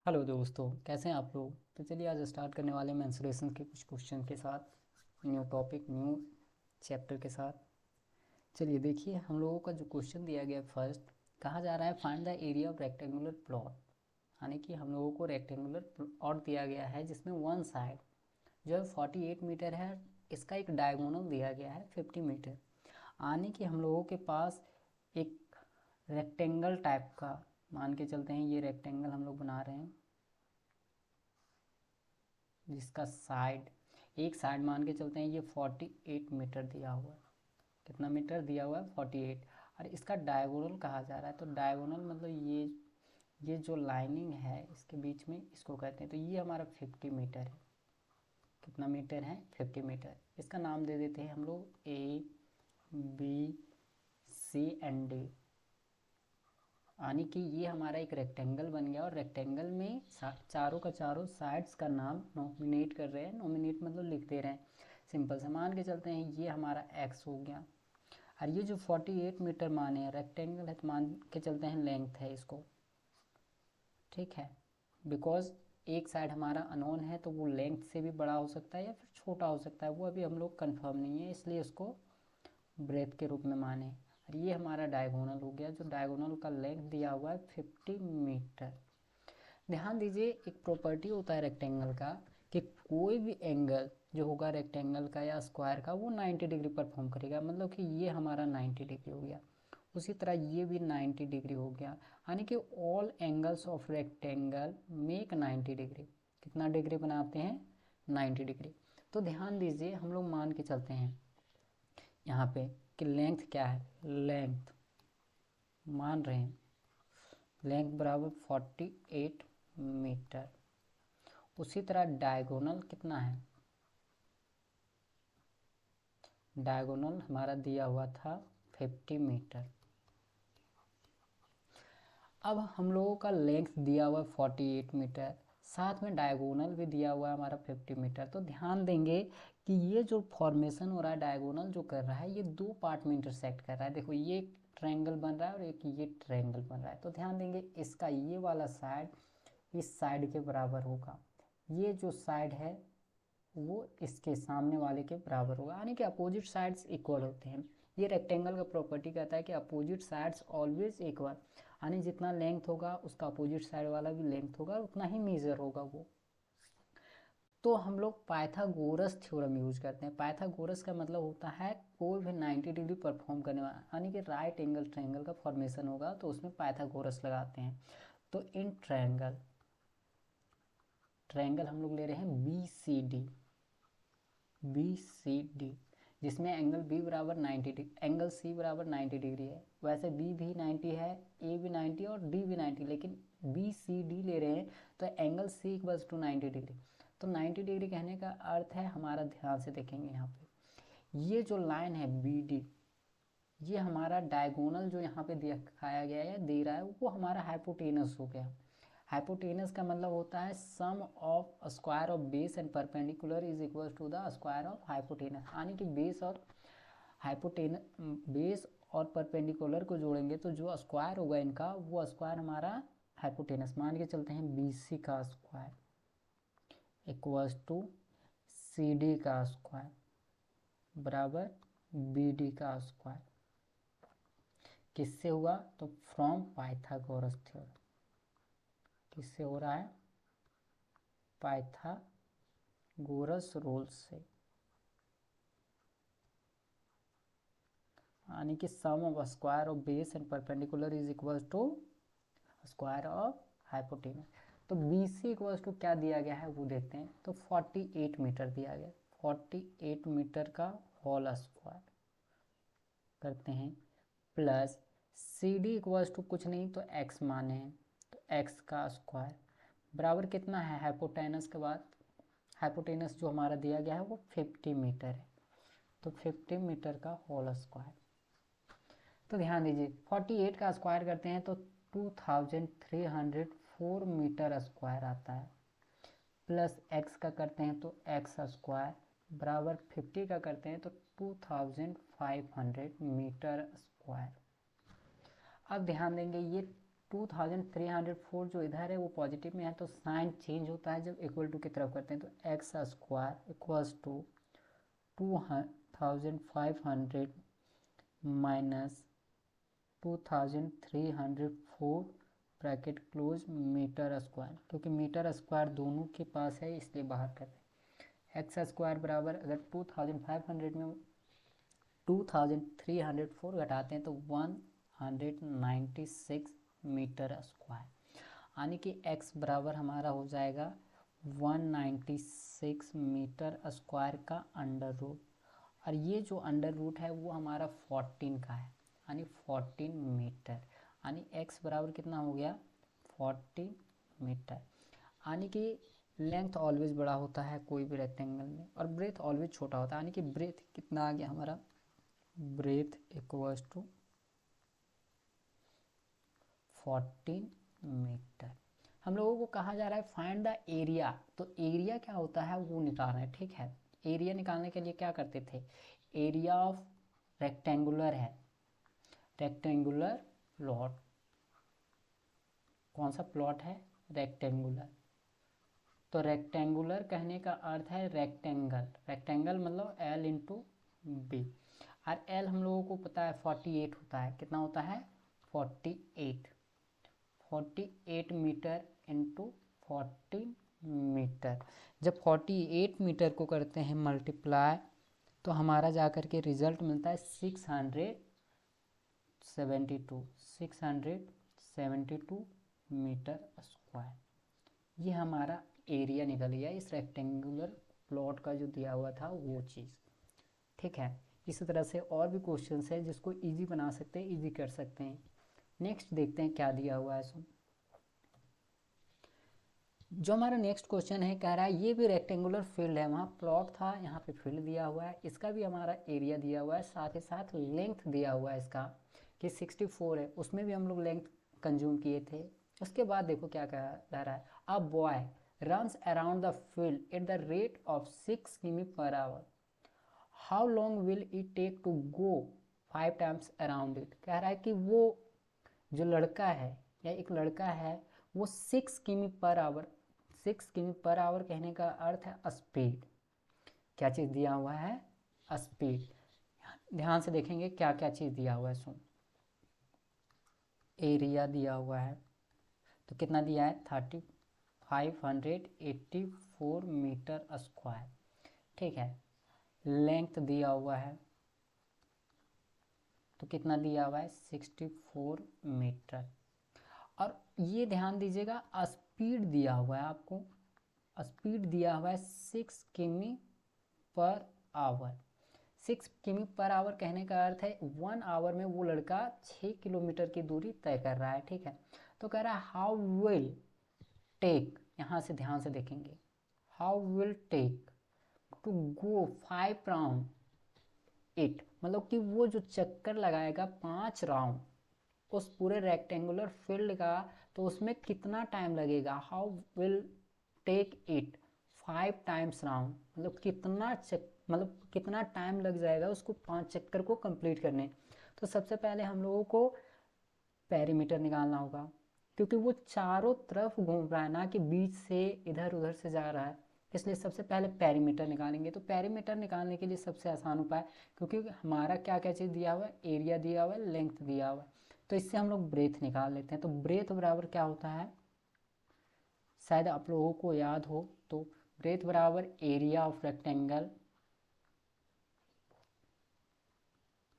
Hello दोस्तों, कैसे हैं आप लोग। तो चलिए आज स्टार्ट करने वाले मेंस्ट्रुएशन के कुछ क्वेश्चन के साथ, न्यू टॉपिक न्यू चैप्टर के साथ। चलिए देखिए, हम लोगों का जो क्वेश्चन दिया गया फर्स्ट, कहा जा रहा है find the area of rectangular plot. यानी कि हम लोगों को रेक्टेंगुलर प्लॉट दिया गया है जिसमें वन साइड जो है 48 मीटर है, इसका एक डायगोनल दिया गया है 50 मीटर। यानी कि हम लोगों के पास एक रेक्टेंगल टाइप का मान के चलते हैं, ये रेक्टेंगल हम लोग बना रहे हैं जिसका साइड, एक साइड मान के चलते हैं ये 48 मीटर दिया हुआ है। कितना मीटर दिया हुआ है? 48। और इसका डायगोनल कहा जा रहा है, तो डायगोनल मतलब ये जो लाइनिंग है इसके बीच में, इसको कहते हैं। तो ये हमारा 50 मीटर है। कितना मीटर है? 50 मीटर। इसका नाम दे देते हैं हम लोग A B C and D. यानी कि ये हमारा एक रेक्टेंगल बन गया, और रेक्टेंगल में चारों का चारों साइड्स का नाम नॉमिनेट कर रहे हैं। नॉमिनेट मतलब लिख दे रहे हैं। सिंपल से मान के चलते हैं ये हमारा एक्स हो गया, और ये जो 48 मीटर माने हैं, रेक्टेंगल है तो मान के चलते हैं लेंथ है इसको। ठीक है, बिकॉज एक साइड हमारा अनोन है तो वो लेंथ से भी बड़ा हो सकता है या फिर छोटा हो सकता है, वो अभी हम लोग कंफर्म नहीं है, इसलिए उसको ब्रेथ के रूप में माने। और ये हमारा डायगोनल हो गया, जो डायगोनल का लेंथ दिया हुआ है 50 मीटर। ध्यान दीजिए, एक प्रॉपर्टी होता है रेक्टेंगल का कि कोई भी एंगल जो होगा रेक्टेंगल का या स्क्वायर का, वो 90 डिग्री परफॉर्म करेगा। मतलब कि ये हमारा 90 डिग्री हो गया, उसी तरह ये भी 90 डिग्री हो गया। यानी कि all angles of rectangle make 90 degree. कितना डिग्री बनाते हैं? 90 डिग्री। तो ध्यान दीजिए, हम लोग मान के चलते हैं यहाँ पे कि लेंथ क्या है। लेंथ मान रहे हैं, लेंथ बराबर 48 मीटर। उसी तरह डायगोनल कितना है? डायगोनल हमारा दिया हुआ था 50 मीटर। अब हम लोगों का लेंथ दिया हुआ है 48 मीटर, साथ में डायगोनल भी दिया हुआ है हमारा 50 मीटर। तो ध्यान देंगे कि ये जो फॉर्मेशन हो रहा है, डायगोनल जो कर रहा है, ये दो पार्ट में इंटरसेक्ट कर रहा है। देखो, ये एक ट्रायंगल बन रहा है और एक ये ट्रायंगल बन रहा है। तो ध्यान देंगे, इसका ये वाला साइड इस साइड के बराबर होगा, ये जो साइड है वो इसके सामने वाले के बराबर होगा। यानी कि अपोजिट साइड्स इक्वल होते हैं। ये रेक्टेंगल का प्रॉपर्टी कहता है कि अपोजिट साइड्स ऑलवेज इक्वल। यानी जितना लेंथ होगा उसका अपोजिट साइड वाला भी लेंथ होगा, उतना ही मेजर होगा वो। तो हम लोग पाइथागोरस थ्योरम यूज करते हैं। पाइथागोरस का मतलब होता है कोई भी 90 डिग्री परफॉर्म करने वाला, यानी कि राइट एंगल ट्रायंगल का फॉर्मेशन होगा तो उसमें पाइथागोरस लगाते हैं। तो इन ट्रायंगल ट्रायंगल हम लोग ले रहे हैं B C D. B C D, जिसमें एंगल बी बराबर 90 डिग्री, एंगल सी बराबर 90 डिग्री है। वैसे बी भी 90 है, ए भी 90 और डी भी 90, लेकिन बी सी डी ले रहे हैं तो angle C equals to 90 degree. तो 90 डिग्री कहने का अर्थ है हमारा, ध्यान से देखेंगे यहाँ पे, ये जो लाइन है बी डी, ये हमारा डायगोनल जो यहाँ पे दिखाया गया है, दे रहा है, वो हमारा हाइपोटेनस हो गया। हाइपोटेनस का मतलब होता है sum of square of base and perpendicular is equal to the square of hypotenuse. यानी कि बेस और हाइपोटेनस, बेस और परपेंडिकुलर को जोड़ेंगे तो जो स्क्वायर होगा इनका, वो स्क्वायर हमारा हाइपोटेनस। मान के चलते हैं बी सी का square equals to C D का स्क्वायर बराबर बी डी का स्क्वायर। किससे हुआ? तो फ्रॉम पाइथागोरस थ्योरम। किससे हो रहा है? पाइथागोरस रूल से। यानी कि sum of square of base and perpendicular is equal to square of hypotenuse. तो बी सी इक्वल्स टू क्या दिया गया है वो देखते हैं। तो 48 मीटर दिया गया, 48 मीटर का होल स्क्वायर करते हैं, plus C D equals to कुछ नहीं तो एक्स माने हैं, तो एक्स का स्क्वायर बराबर कितना है हाइपोटेनस के बाद, हाइपोटेनस जो हमारा दिया गया है वो 50 मीटर है, तो 50 मीटर का होल स्क्वायर। तो ध्यान दीजिए, 48 का स्क्वायर करते हैं तो 2304 मीटर स्क्वायर आता है, प्लस एक्स का करते हैं तो एक्स स्क्वायर बराबर 50 का करते हैं तो 2500 मीटर स्क्वायर। अब ध्यान देंगे, ये 2304 जो इधर है वो पॉजिटिव में है, तो साइन चेंज होता है जब इक्वल टू की तरफ करते हैं। तो X square equals to 2500 minus 2304 bracket close metre square, क्योंकि मीटर स्क्वायर दोनों के पास है इसलिए बाहर कर रहे हैं। एक्स स्क्वायर बराबर अगर 2500 में 2304 घटाते हैं तो 196 मीटर स्क्वायर, यानी कि x बराबर हमारा हो जाएगा 196 मीटर स्क्वायर का अंडर रूट, और ये जो अंडर रूट है वो हमारा 14 का है, यानी 14 मीटर, यानी x बराबर कितना हो गया 40 मीटर। यानी कि लेंथ ऑलवेज बड़ा होता है कोई भी रेक्टेंगल में, और ब्रेथ ऑलवेज छोटा होता है, यानी कि ब्रेथ कितना आ गया हमारा, ब्रेथ इक्वल्स टू 14 मीटर। हम लोगों को कहा जा रहा है फाइंड द एरिया, तो एरिया क्या होता है वो निकालना है, ठीक है। एरिया निकालने के लिए क्या करते थे, एरिया ऑफ रेक्टेंगुलर है, रेक्टेंगुलर प्लॉट, कौन सा प्लॉट है, रेक्टेंगुलर। तो रेक्टेंगुलर कहने का अर्थ है रेक्टेंगल, रेक्टेंगल मतलब L इंटू बी, और L हम लोगों को पता है 48 होता है, कितना होता है 48 मीटर इंटू 14 मीटर। जब 48 मीटर को करते हैं मल्टीप्लाई तो हमारा जा कर के रिजल्ट मिलता है 672 मीटर स्क्वायर। ये हमारा एरिया निकल गया इस रेक्टेंगुलर प्लॉट का जो दिया हुआ था वो चीज़, ठीक है। इसी तरह से और भी क्वेश्चंस है जिसको इजी बना सकते हैं, इजी कर सकते हैं। नेक्स्ट देखते हैं क्या दिया हुआ है। सो जो हमारा नेक्स्ट क्वेश्चन है कह रहा है ये भी रेक्टेंगुलर फील्ड है, वहाँ प्लॉट था, यहाँ पे फील्ड दिया हुआ है, इसका भी हमारा एरिया दिया हुआ है, साथ ही साथ लेंथ दिया हुआ है इसका कि 64 है, उसमें भी हम लोग लेंथ कंज्यूम किए थे। उसके बाद देखो क्या कह रहा है, a boy runs around the field at the rate of 6 km/h. How long will it take to go 5 times around it? कह रहा है कि वो जो लड़का है या एक लड़का है वो 6 किमी/आवर, 6 किमी/आवर कहने का अर्थ है स्पीड। क्या चीज़ दिया हुआ है, स्पीड। ध्यान से देखेंगे क्या क्या चीज़ दिया हुआ है। सुन, एरिया दिया हुआ है, तो कितना दिया है 584 मीटर स्क्वायर, ठीक है। लेंथ दिया हुआ है, तो कितना दिया हुआ है 64 मीटर। और ये ध्यान दीजिएगा स्पीड दिया हुआ है आपको, स्पीड दिया हुआ है 6 किमी/आवर। 6 किमी/आवर कहने का अर्थ है 1 आवर में वो लड़का 6 किलोमीटर की दूरी तय कर रहा है, ठीक है। तो कह रहा है हाउ विल टेक, यहाँ से ध्यान से देखेंगे, how will take to go 5 round it, मतलब कि वो जो चक्कर लगाएगा 5 राउंड उस पूरे रेक्टेंगुलर फील्ड का, तो उसमें कितना टाइम लगेगा, how will take it 5 times round, मतलब कितना टाइम लग जाएगा उसको 5 चक्कर को कंप्लीट करने। तो सबसे पहले हम लोगों को पेरीमीटर निकालना होगा, क्योंकि वो चारों तरफ घूम रहा है ना कि बीच से इधर उधर से जा रहा है, इसलिए सबसे पहले पेरीमीटर निकालेंगे। तो पेरीमीटर निकालने के लिए सबसे आसान उपाय, क्योंकि हमारा क्या क्या चीज़ दिया हुआ है, एरिया दिया हुआ है, लेंथ दिया हुआ है, तो इससे हम लोग ब्रेथ निकाल लेते हैं। तो ब्रेथ बराबर क्या होता है, शायद आप लोगों को याद हो, तो ब्रेथ बराबर area of rectangle,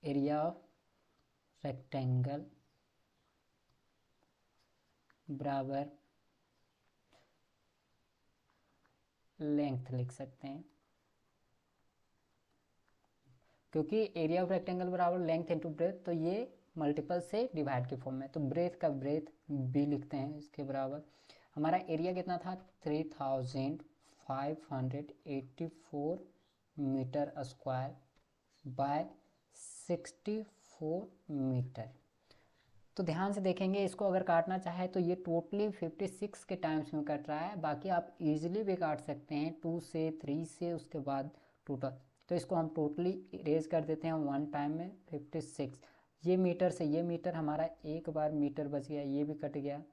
area of rectangle बराबर लेंथ लिख सकते हैं, क्योंकि एरिया ऑफ रेक्टेंगल बराबर लेंथ इंटू ब्रेथ, तो ये मल्टीपल से डिवाइड के फॉर्म में, तो ब्रेथ का ब्रेथ बी लिखते हैं इसके बराबर। हमारा एरिया कितना था 3584 मीटर स्क्वायर बाय 64 मीटर। तो ध्यान से देखेंगे, इसको अगर काटना चाहे तो ये टोटली 56 के टाइम्स में कट रहा है, बाकी आप इजीली भी काट सकते हैं 2 से 3 से, उसके बाद टोटल। तो इसको हम टोटली इरेज कर देते हैं 1 टाइम में 56, ये मीटर से ये मीटर हमारा एक बार मीटर बच गया, ये भी कट गया।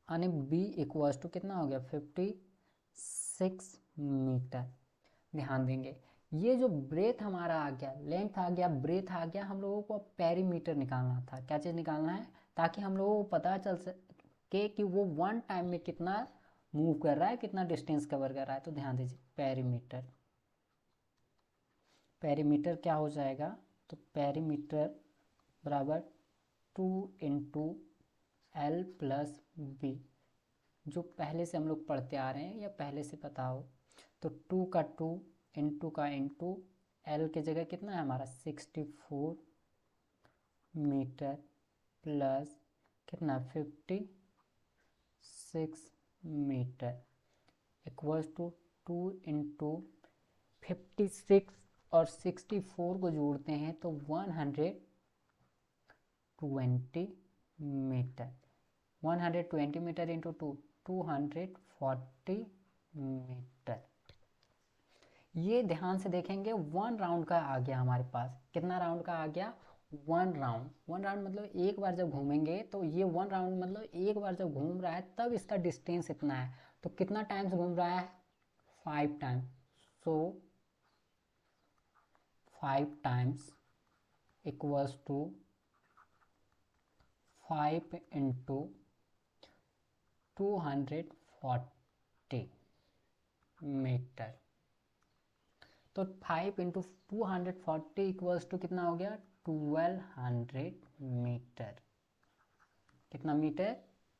यानी b इक्वल्स टू कितना हो गया 56 मीटर। ध्यान देंगे ये जो ब्रेथ हमारा आ गया, लेंथ आ गया, ब्रेथ आ गया, हम लोगों को पेरीमीटर निकालना था। क्या चीज़ निकालना है? ताकि हम लोगों को पता चल सके कि वो वन टाइम में कितना मूव कर रहा है, कितना डिस्टेंस कवर कर रहा है। तो ध्यान दीजिए पेरीमीटर, पेरीमीटर क्या हो जाएगा? तो पेरीमीटर बराबर 2 इंटू एल प्लस बी, जो पहले से हम लोग पढ़ते आ रहे हैं या पहले से पता हो। तो 2 का 2 इंटू का इंटू एल की जगह कितना है हमारा 64 मीटर प्लस कितना 56 मीटर इक्वल्स टू 2 इंटू 56 और 64 को जोड़ते हैं तो 120 मीटर। 120 metre into 2 240 metre. ये ध्यान से देखेंगे 1 राउंड का आ गया हमारे पास। कितना राउंड का आ गया? 1 राउंड। 1 राउंड मतलब एक बार जब घूमेंगे तो ये 1 राउंड मतलब एक बार जब घूम रहा है तब इसका डिस्टेंस इतना है। तो कितना टाइम्स घूम रहा है? 5 times. So 5 times equals to 5 into 240 metre. तो 5 इंटू 240 इक्वल्स टू कितना हो गया? 1200 मीटर। कितना मीटर?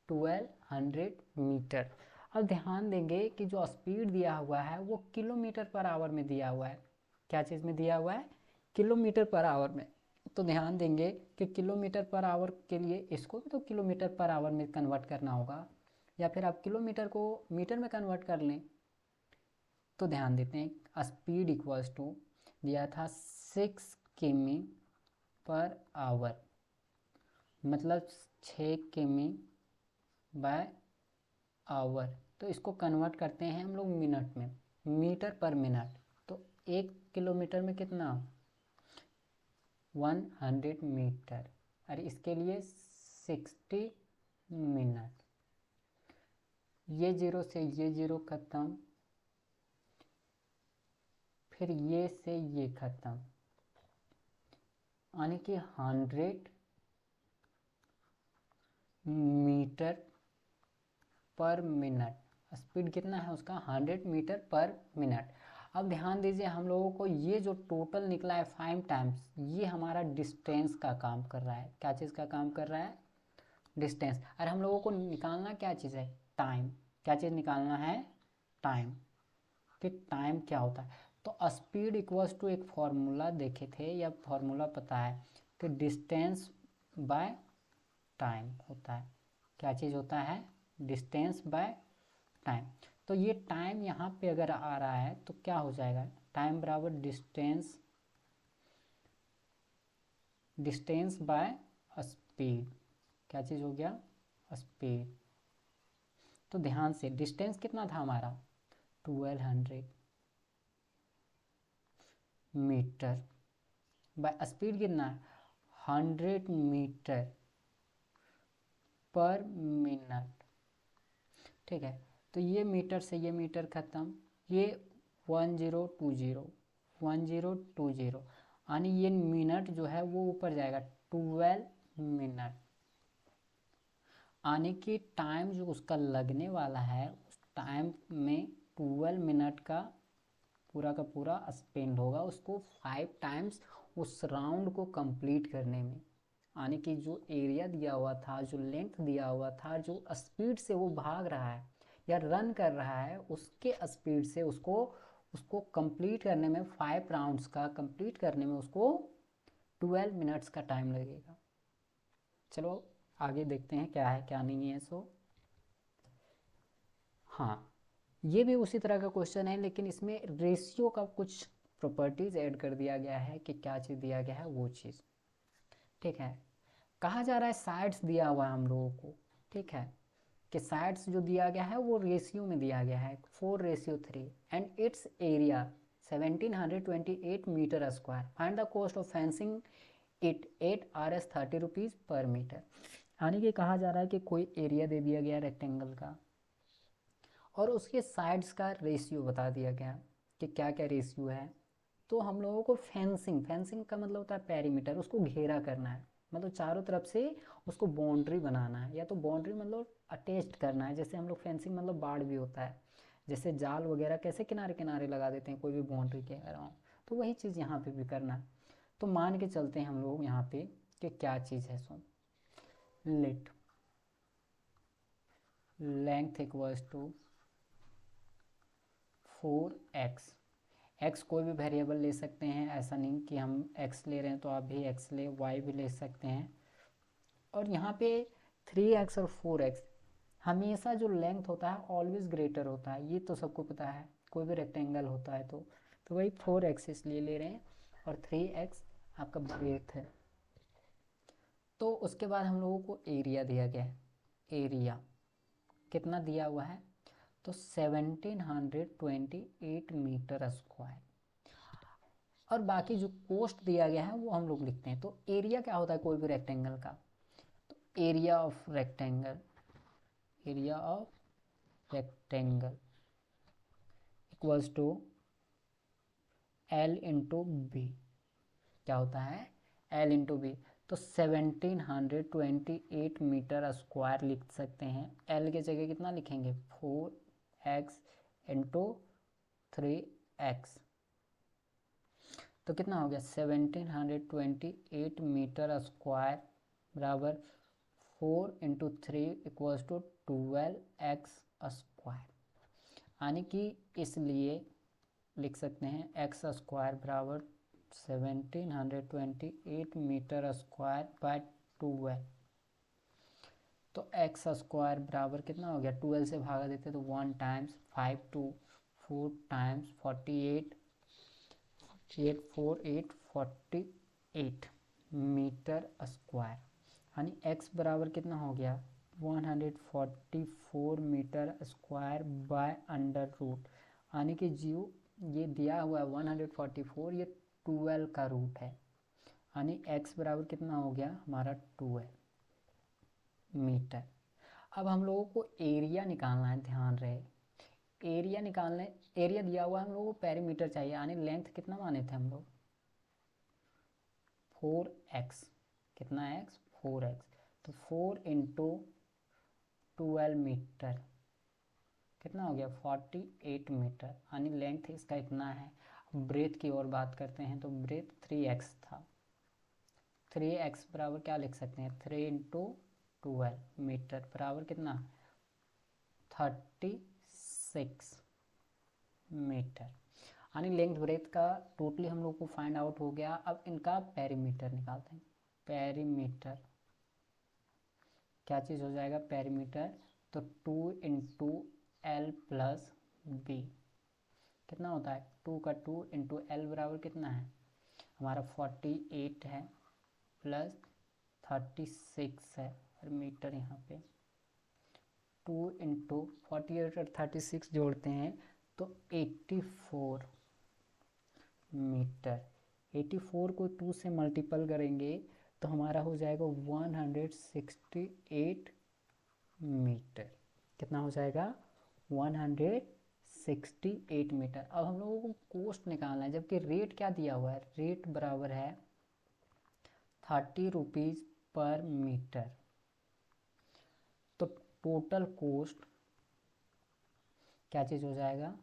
1200 मीटर। अब ध्यान देंगे कि जो स्पीड दिया हुआ है वो किलोमीटर पर आवर में दिया हुआ है। क्या चीज़ में दिया हुआ है? किलोमीटर पर आवर में। तो ध्यान देंगे कि किलोमीटर पर आवर के लिए इसको भी तो किलोमीटर पर आवर में कन्वर्ट करना होगा, या फिर आप किलोमीटर को मीटर में कन्वर्ट कर लें। तो ध्यान देते हैं स्पीड इक्वल्स टू दिया था 6 किमी पर आवर, मतलब 6 किमी बाय आवर। तो इसको कन्वर्ट करते हैं हम लोग मिनट में, मीटर पर मिनट। तो 1 किलोमीटर में कितना? 100 मीटर। और इसके लिए 60 मिनट। ये जीरो से ये जीरो खत्म, फिर ये से ये खत्म, यानी कि 100 मीटर पर मिनट। स्पीड कितना है उसका? 100 मीटर पर मिनट। अब ध्यान दीजिए हम लोगों को ये जो टोटल निकला है 5 टाइम्स, ये हमारा डिस्टेंस का काम कर रहा है। क्या चीज़ का काम कर रहा है? डिस्टेंस। और हम लोगों को निकालना क्या चीज़ है? टाइम। क्या चीज़ निकालना है? टाइम। कि टाइम क्या होता है? तो स्पीड इक्वल्स टू एक फॉर्मूला देखे थे या फॉर्मूला पता है कि डिस्टेंस बाय टाइम होता है। क्या चीज़ होता है? Distance by time. तो ये टाइम यहाँ पे अगर आ रहा है तो क्या हो जाएगा? टाइम बराबर डिस्टेंस, डिस्टेंस बाय स्पीड। क्या चीज़ हो गया? स्पीड। तो ध्यान से डिस्टेंस कितना था हमारा? 1200 मीटर बाय स्पीड कितना है? 100 मीटर पर मिनट। ठीक है, तो ये मीटर से ये मीटर ख़त्म, ये 1020 यानी ये मिनट जो है वो ऊपर जाएगा 12 मिनट। यानी कि टाइम जो उसका लगने वाला है उस टाइम में 12 मिनट का पूरा स्पेंड होगा उसको 5 टाइम्स उस राउंड को कंप्लीट करने में। यानी कि जो एरिया दिया हुआ था, जो लेंथ दिया हुआ था, जो स्पीड से वो भाग रहा है या रन कर रहा है, उसके स्पीड से उसको कंप्लीट करने में 5 राउंड्स का कंप्लीट करने में उसको 12 मिनट्स का टाइम लगेगा। चलो आगे देखते हैं क्या है क्या नहीं है। सो हाँ, ये भी उसी तरह का क्वेश्चन है, लेकिन इसमें रेशियो का कुछ प्रॉपर्टीज ऐड कर दिया गया है कि क्या चीज़ दिया गया है वो चीज़। ठीक है, कहा जा रहा है साइड्स दिया हुआ है हम लोगों को। ठीक है, कि साइड्स जो दिया गया है वो रेशियो में दिया गया है 4:3 and its area 1728 metre square. Find the cost of fencing at R S 30 rupees per metre. यानी कि कहा जा रहा है कि कोई एरिया दे दिया गया रेक्टेंगल का और उसके साइड्स का रेशियो बता दिया गया कि क्या क्या रेशियो है। तो हम लोगों को फेंसिंग का मतलब होता है पेरीमीटर, उसको घेरा करना है, मतलब चारों तरफ से उसको बाउंड्री बनाना है, या तो बाउंड्री मतलब अटैच्ड करना है। जैसे हम लोग फेंसिंग मतलब बाड़ भी होता है, जैसे जाल वगैरह कैसे किनारे किनारे लगा देते हैं कोई भी बाउंड्री के अराउंड, तो वही चीज़ यहाँ पे भी करना है। तो मान के चलते हैं हम लोग यहाँ पे कि क्या चीज़ है। So let length equals to 4x। x कोई भी वेरिएबल ले सकते हैं, ऐसा नहीं कि हम x ले रहे हैं तो आप भी x ले, y भी ले सकते हैं। और यहाँ पे 3x और 4x, हमेशा जो लेंथ होता है ऑलवेज ग्रेटर होता है, ये तो सबको पता है कोई भी रेक्टेंगल होता है तो वही 4x इसलिए ले रहे हैं और 3x आपका ब्रेथ है। तो उसके बाद हम लोगों को एरिया दिया गया है। एरिया कितना दिया हुआ है, तो 1728 मीटर स्क्वायर, और बाकी जो कोस्ट दिया गया है वो हम लोग लिखते हैं। तो एरिया क्या होता है कोई भी रेक्टेंगल का, तो area of rectangle equals to L into B. क्या होता है, एल इंटू बी। तो 1728 मीटर स्क्वायर लिख सकते हैं। एल की जगह कितना लिखेंगे, 4x इंटू 3x, तो कितना हो गया 1728 मीटर स्क्वायर बराबर 4 into 3 equals to 12x square. यानी कि इसलिए लिख सकते हैं x स्क्वायर बराबर 1728 मीटर स्क्वायर बाय 12। तो x स्क्वायर बराबर कितना हो गया, 12 से भागा देते तो 1 टाइम्स 5 2 4 टाइम्स 48 8 4 8 48 मीटर स्क्वायर। यानी x बराबर कितना हो गया 144 metre square by under root. यानी कि जीरो ये दिया हुआ है 144, ये 12 का रूट है, यानी x बराबर कितना हो गया हमारा 12 मीटर। अब हम लोगों को एरिया निकालना है, ध्यान रहे एरिया निकालने, एरिया दिया हुआ है हम लोगों को, पेरीमीटर चाहिए, यानी लेंथ कितना माने थे हम लोग 4x, कितना x 4x, तो 4 इंटू 12 मीटर कितना हो गया 48 मीटर, यानी लेंथ इसका इतना है। ब्रेथ की ओर बात करते हैं तो ब्रेथ 3x था, 3x बराबर क्या लिख सकते हैं 3 इंटू 12 मीटर बराबर कितना 36 मीटर। यानी लेंथ ब्रेथ का टोटली हम लोग को फाइंड आउट हो गया। अब इनका पेरीमीटर निकालते हैं। पेरीमीटर क्या चीज़ हो जाएगा पेरीमीटर, तो 2 इंटू एल प्लस बी कितना होता है 2 का 2 इंटू एल बराबर कितना है हमारा 48 है प्लस 36 है, और मीटर यहाँ पे 2 इंटू 48 और 36 जोड़ते हैं तो 84 मीटर। 84 को 2 से मल्टीपल करेंगे तो हमारा हो जाएगा 168 मीटर। कितना हो जाएगा 168 मीटर। अब हम लोगों को कोस्ट निकालना है, जबकि रेट क्या दिया हुआ है, रेट बराबर है 30 रुपीज़ पर मीटर। तो टोटल कोस्ट क्या चीज़ हो जाएगा,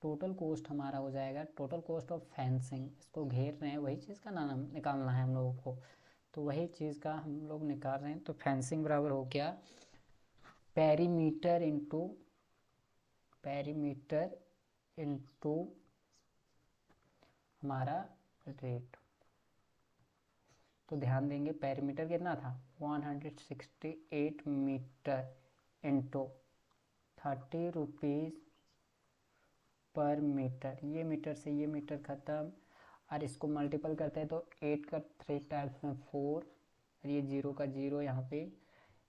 टोटल कोस्ट हमारा हो जाएगा टोटल कोस्ट ऑफ फेंसिंग, इसको घेर रहे हैं वही चीज़ का नाम निकालना है हम लोगों को, तो वही चीज़ का हम लोग निकाल रहे हैं। तो फेंसिंग बराबर हो गया पेरीमीटर इंटू हमारा रेट। तो ध्यान देंगे पेरीमीटर कितना था 168 metre into 30 rupees per metre. ये मीटर से ये मीटर ख़त्म, और इसको मल्टीपल करते हैं तो 8 का 3 टाइम्स में 4, और ये 0 का 0 यहाँ पे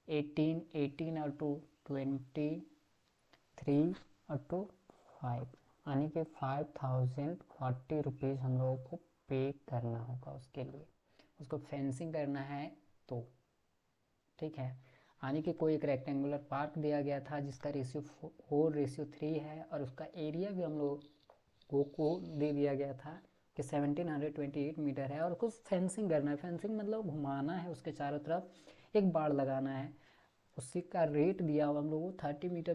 18 और 2 23 और 2 5, यानी कि 5040 रुपीज़ हम लोगों को पे करना होगा उसके लिए। उसको फेंसिंग करना है तो, ठीक है। यानी कि कोई एक रेक्टेंगुलर पार्क दिया गया था जिसका रेशियो 4:3 है, और उसका एरिया भी हम लोग को दे दिया गया था कि 1728 मीटर है, और उसको फेंसिंग करना है। फेंसिंग मतलब घुमाना है, उसके चारों तरफ एक बाड़ लगाना है। उसी का रेट दिया हुआ हम लोग को 30 मीटर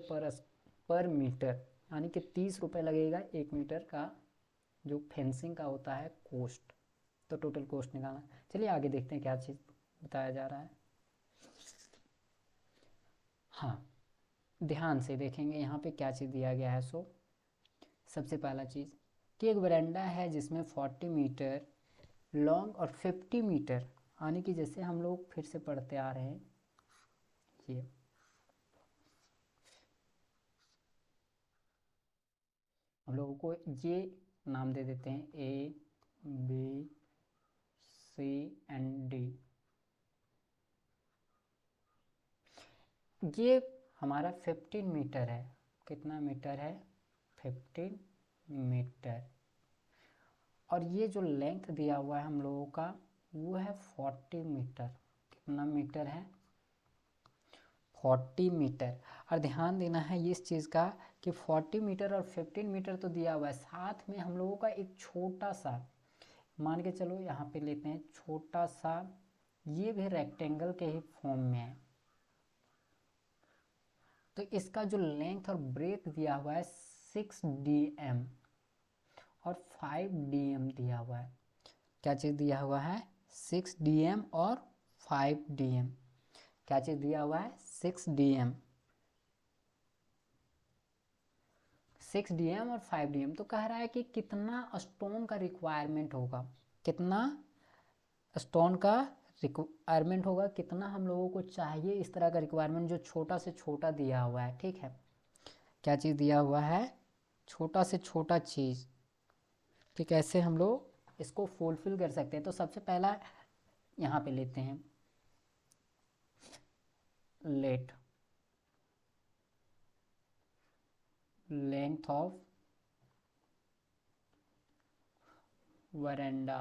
पर मीटर, यानी कि 30 रुपये लगेगा 1 मीटर का जो फेंसिंग का होता है कॉस्ट। तो टोटल कॉस्ट निकालना। चलिए आगे देखते हैं क्या चीज़ बताया जा रहा है। हाँ, ध्यान से देखेंगे यहाँ पे क्या चीज़ दिया गया है। सो सबसे पहला चीज़ कि एक बरामदा है जिसमें 40 मीटर लॉन्ग और 50 मीटर, यानी कि जैसे हम लोग फिर से पढ़ते आ रहे हैं, ये हम लोगों को ये नाम दे देते हैं A B C and D। ये हमारा 15 मीटर है। कितना मीटर है? 15 मीटर। और ये जो लेंथ दिया हुआ है हम लोगों का वो है 40 मीटर। कितना मीटर है? 40 मीटर। और ध्यान देना है इस चीज़ का कि 40 मीटर और 15 मीटर तो दिया हुआ है, साथ में हम लोगों का एक छोटा सा, मान के चलो यहाँ पे लेते हैं छोटा सा, ये भी रेक्टेंगल के ही फॉर्म में है। तो इसका जो लेंथ और ब्रेथ दिया हुआ है 6 DM और 5 DM दिया हुआ है। क्या चीज़ दिया हुआ है? 6 DM और 5 DM। क्या चीज़ दिया हुआ है? 6 DM, 6 DM और 5 DM। तो कह रहा है कि कितना स्टोन का रिक्वायरमेंट होगा, कितना स्टोन का रिक्वायरमेंट होगा, कितना हम लोगों को चाहिए इस तरह का रिक्वायरमेंट जो छोटा से छोटा दिया हुआ है, ठीक है। क्या चीज़ दिया हुआ है? छोटा से छोटा चीज़ कि कैसे हम लोग इसको फुलफिल कर सकते हैं। तो सबसे पहला यहाँ पे लेते हैं लेट लेंथ ऑफ वरांडा।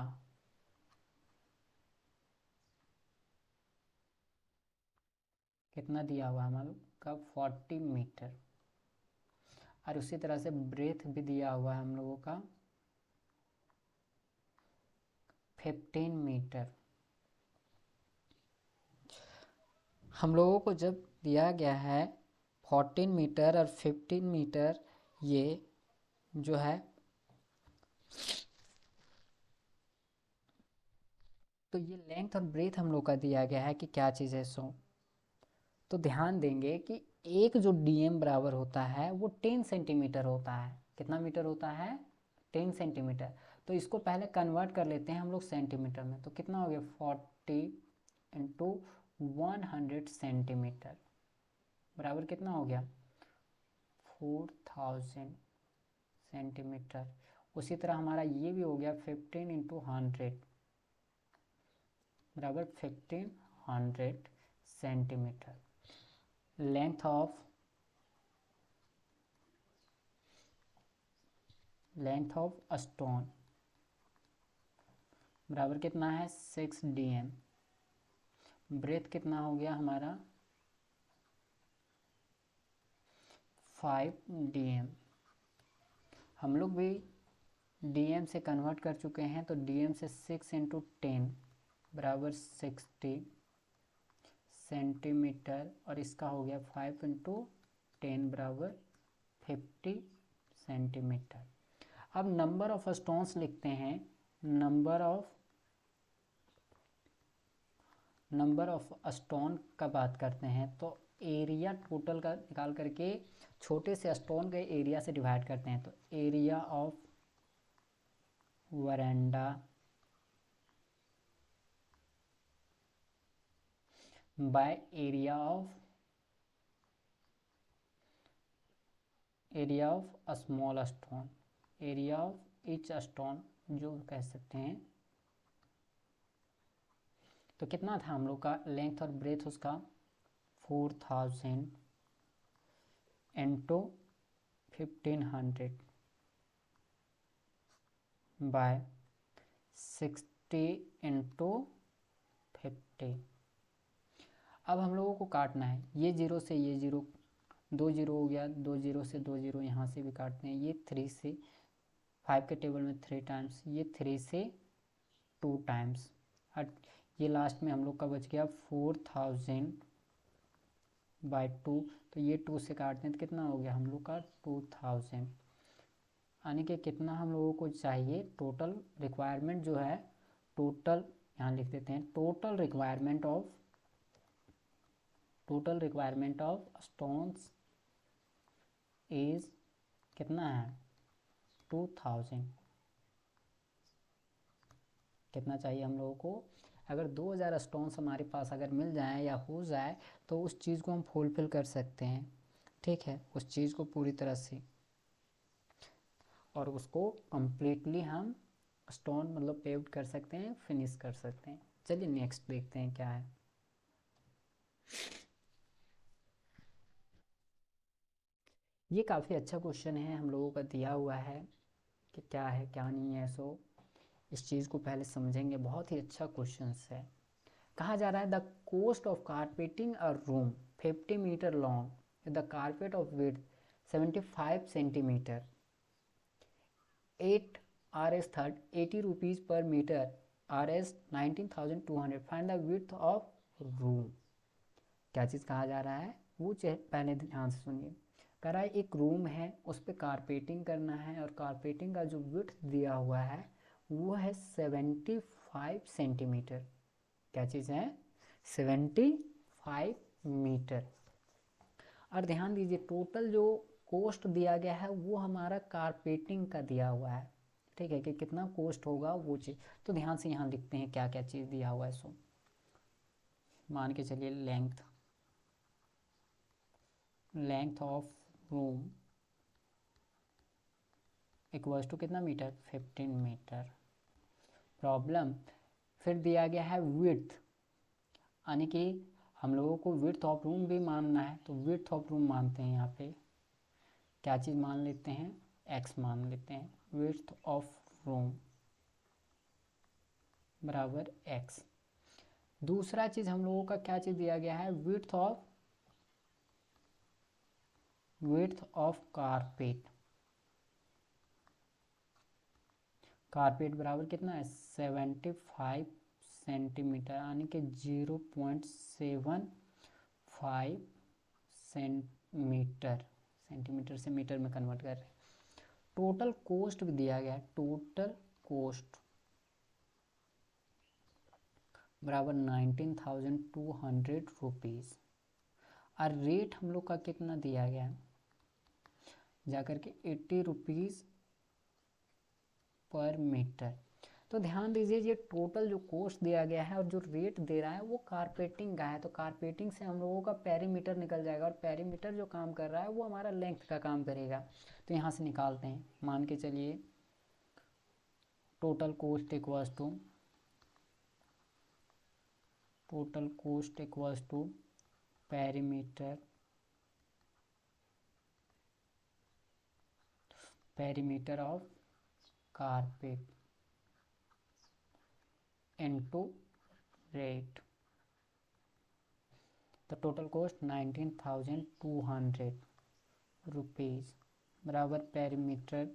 कितना दिया हुआ है हमारे का? 40 मीटर। और उसी तरह से ब्रेथ भी दिया हुआ है हम लोगों का 15 मीटर। हम लोगों को जब दिया गया है 14 मीटर और 15 मीटर, ये जो है तो ये लेंथ और ब्रेथ हम लोग का दिया गया है कि क्या चीज़ है। सो तो ध्यान देंगे कि एक जो DM बराबर होता है वो 10 सेंटीमीटर होता है। कितना मीटर होता है? 10 सेंटीमीटर। तो इसको पहले कन्वर्ट कर लेते हैं हम लोग सेंटीमीटर में। तो कितना हो गया? 40 इंटू 100 सेंटीमीटर बराबर कितना हो गया? 4000 सेंटीमीटर। उसी तरह हमारा ये भी हो गया 15 इंटू 100 बराबर 1500 सेंटीमीटर। लेंथ ऑफ स्टोन बराबर कितना है? 6 DM। ब्रेथ कितना हो गया हमारा? 5 DM। हम लोग भी DM से कन्वर्ट कर चुके हैं, तो DM से 6 इंटू 10 बराबर 60 सेंटीमीटर, और इसका हो गया 5 इंटू 10 बराबर 50 सेंटीमीटर। अब नंबर ऑफ स्टोन्स लिखते हैं। नंबर ऑफ स्टोन का बात करते हैं तो एरिया टोटल का निकाल करके छोटे से स्टोन के एरिया से डिवाइड करते हैं। तो area of veranda by area of small stone, area of each stone जो कह सकते हैं। तो कितना था हम लोग का लेंथ और ब्रेथ उसका? 4000 इंटू 1500 बाय 60 इंटू 50। अब हम लोगों को काटना है, ये जीरो से ये जीरो, 2 जीरो हो गया, 2 जीरो से 2 जीरो, यहाँ से भी काटते हैं, ये 3 से 5 के टेबल में 3 टाइम्स, ये 3 से 2 टाइम्स, और ये लास्ट में हम लोग का बच गया 4000 बाई 2, तो ये 2 से काटते हैं तो कितना हो गया हम लोग का 2000, यानी कि कितना हम लोगों को चाहिए टोटल रिक्वायरमेंट जो है, टोटल यहाँ लिख देते हैं, total requirement of stones is कितना है 2000। कितना चाहिए हम लोगों को, अगर 2000 स्टोन्स हमारे पास अगर मिल जाए या हो जाए तो उस चीज़ को हम फुलफिल कर सकते हैं, ठीक है, उस चीज़ को पूरी तरह से, और उसको कम्प्लीटली हम स्टोन मतलब पेव्ड कर सकते हैं, फिनिश कर सकते हैं। चलिए नेक्स्ट देखते हैं क्या है। ये काफ़ी अच्छा क्वेश्चन है, हम लोगों का दिया हुआ है कि क्या है क्या नहीं है, सो इस चीज़ को पहले समझेंगे। बहुत ही अच्छा क्वेश्चन है। कहा जा रहा है the cost of carpeting a room 50 metre long, the carpet of width 75 centimetre, 8 RS third 80 rupees per metre, RS 19,200, find the width of room. क्या चीज़ कहा जा रहा है वो पहले ध्यान से सुनिए। कह रहा है एक रूम है, उस पर कारपेटिंग करना है, और कारपेटिंग का जो विड्थ दिया हुआ है वो है 75 सेंटीमीटर। क्या चीज़ है 75 मीटर। और ध्यान दीजिए टोटल जो कोस्ट दिया गया है वो हमारा कारपेटिंग का दिया हुआ है, ठीक है, कि कितना कोस्ट होगा वो चीज़। तो ध्यान से यहाँ लिखते हैं क्या क्या चीज़ दिया हुआ है। सो मान के चलिए length of room equals to कितना मीटर 15 मीटर। प्रॉब्लम फिर दिया गया है विड्थ, यानी कि हम लोगों को विड्थ ऑफ रूम भी मानना है, तो विड्थ ऑफ रूम मानते हैं, यहाँ पे क्या चीज़ मान लेते हैं x मान लेते हैं, विड्थ ऑफ रूम बराबर x। दूसरा चीज़ हम लोगों का क्या चीज़ दिया गया है विड्थ ऑफ कारपेट बराबर कितना है 75 सेंटीमीटर, यानी कि 0.75 सेंटीमीटर से मीटर में कन्वर्ट कर रहे हैं। टोटल कोस्ट भी दिया गया है, टोटल कोस्ट बराबर 19,200 रुपीज़, और रेट हम लोग का कितना दिया गया है जाकर के 80 रुपीज़ पर मीटर। तो ध्यान दीजिए ये टोटल जो कोस्ट दिया गया है और जो रेट दे रहा है वो कारपेटिंग का है, तो कारपेटिंग से हम लोगों का पेरीमीटर निकल जाएगा, और पेरीमीटर जो काम कर रहा है वो हमारा लेंथ का काम करेगा। तो यहाँ से निकालते हैं, मान के चलिए total cost equals to perimeter of carpet into rate. तो टोटल कोस्ट 19,200 रुपीज़ बराबर perimeter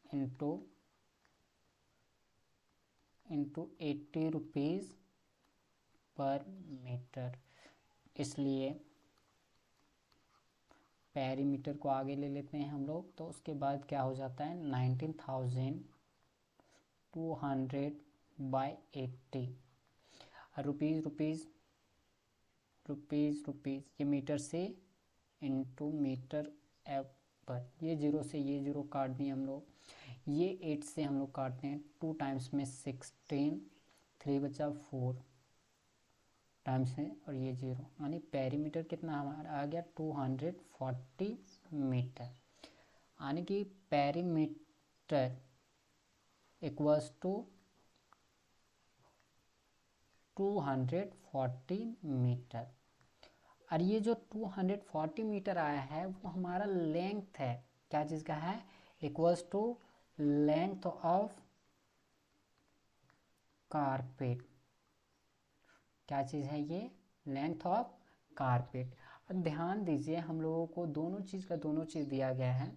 into 80 rupees per metre. इसलिए पेरीमीटर को आगे ले लेते हैं हम लोग, तो उसके बाद क्या हो जाता है 19,200 बाई 80, रुपीज़ ये मीटर से इंटू मीटर एफ पर, ये जीरो से ये जीरो काट दिए हम लोग, ये 8 से हम लोग काटते हैं, 2 टाइम्स में 16, 3 बचा 4 टाइम्स है, और ये जीरो, यानी पेरीमीटर कितना हमारा आ गया 240 मीटर, यानी कि पेरीमीटर इक्वल्स टू 240 मीटर। और ये जो 240 मीटर आया है वो हमारा लेंथ है, क्या चीज़ का है equals to length of carpet, क्या चीज़ है ये, लेंथ ऑफ कारपेट। अब ध्यान दीजिए हम लोगों को दोनों चीज़ दिया गया है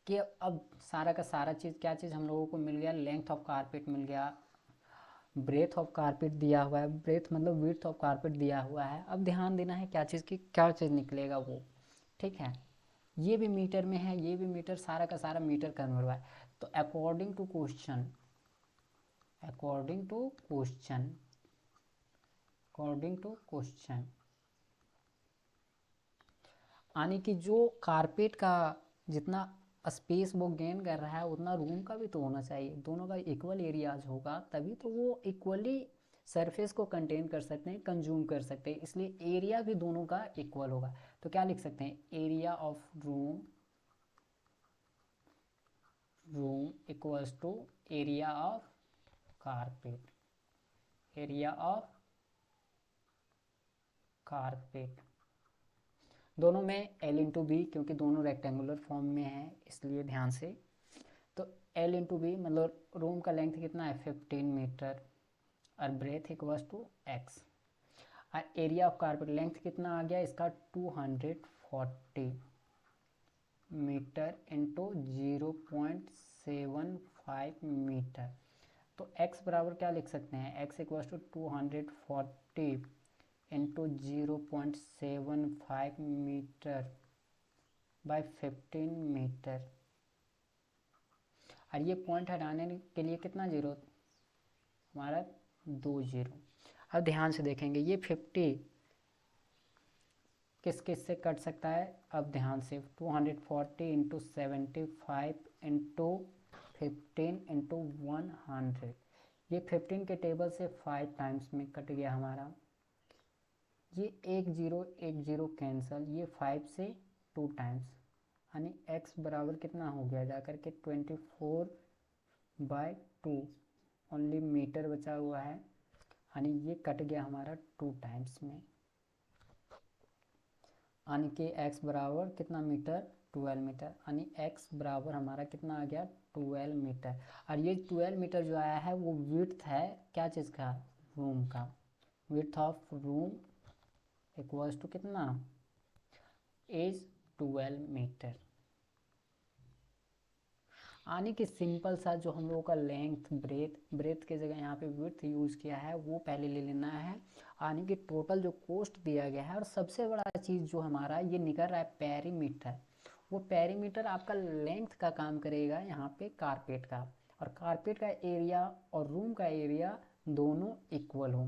कि अब सारा का सारा चीज़, क्या चीज़ हम लोगों को मिल गया, लेंथ ऑफ कारपेट मिल गया, ब्रेथ ऑफ कारपेट दिया हुआ है, ब्रेथ मतलब विड्थ ऑफ कारपेट दिया हुआ है। अब ध्यान देना है क्या चीज़ की क्या चीज़ निकलेगा वो, ठीक है। ये भी मीटर में है, ये भी मीटर, सारा का सारा मीटर कन्वर्ट हुआ है। तो according to question, according to question, according to question, यानी कि जो कारपेट का जितना स्पेस वो गेन कर रहा है उतना रूम का भी तो होना चाहिए, दोनों का इक्वल एरियाज होगा तभी तो वो इक्वली सरफेस को कंटेन कर सकते हैं, कंज्यूम कर सकते हैं, इसलिए एरिया भी दोनों का इक्वल होगा। तो क्या लिख सकते हैं, area of room, room equals to area of carpet, area of carpet. दोनों में L इंटू बी, क्योंकि दोनों रेक्टेंगुलर फॉर्म में है इसलिए ध्यान से। तो L इंटू बी मतलब रूम का लेंथ कितना है 15 मीटर और ब्रेथ इक्वल्स टू x, और एरिया ऑफ कारपेट लेंथ कितना आ गया इसका 240 मीटर इंटू 0.75 मीटर। तो x बराबर क्या लिख सकते हैं, x equals to 240 into 0.75 metre by 15 metre, और ये पॉइंट हटाने के लिए कितना जीरो, हमारा 2 जीरो। अब ध्यान से देखेंगे ये 50 किस किस से कट सकता है, अब ध्यान से 240 इंटू 75 इंटू 15 इंटू 100, ये 15 के टेबल से 5 टाइम्स में कट गया हमारा, ये एक जीरो कैंसल, ये 5 से 2 टाइम्स, यानी x बराबर कितना हो गया जाकर के 24/2, ओनली मीटर बचा हुआ है, यानी ये कट गया हमारा 2 टाइम्स में, यानी कि x बराबर कितना मीटर 12 मीटर, यानी x बराबर हमारा कितना आ गया 12 मीटर। और ये 12 मीटर जो आया है वो विड्थ है क्या चीज़ का, रूम का, width of room equals to कितना इज 12 मीटर। यानी कि सिंपल सा जो हम लोगों का लेंथ ब्रेथ के जगह यहाँ पे विड्थ यूज़ किया है वो पहले ले लेना है, यानी कि टोटल जो कोस्ट दिया गया है, और सबसे बड़ा चीज़ जो हमारा ये निकल रहा है पेरीमीटर, वो पेरीमीटर आपका लेंथ का काम करेगा यहाँ पे कारपेट का, और कारपेट का एरिया और रूम का एरिया दोनों इक्वल होंगे।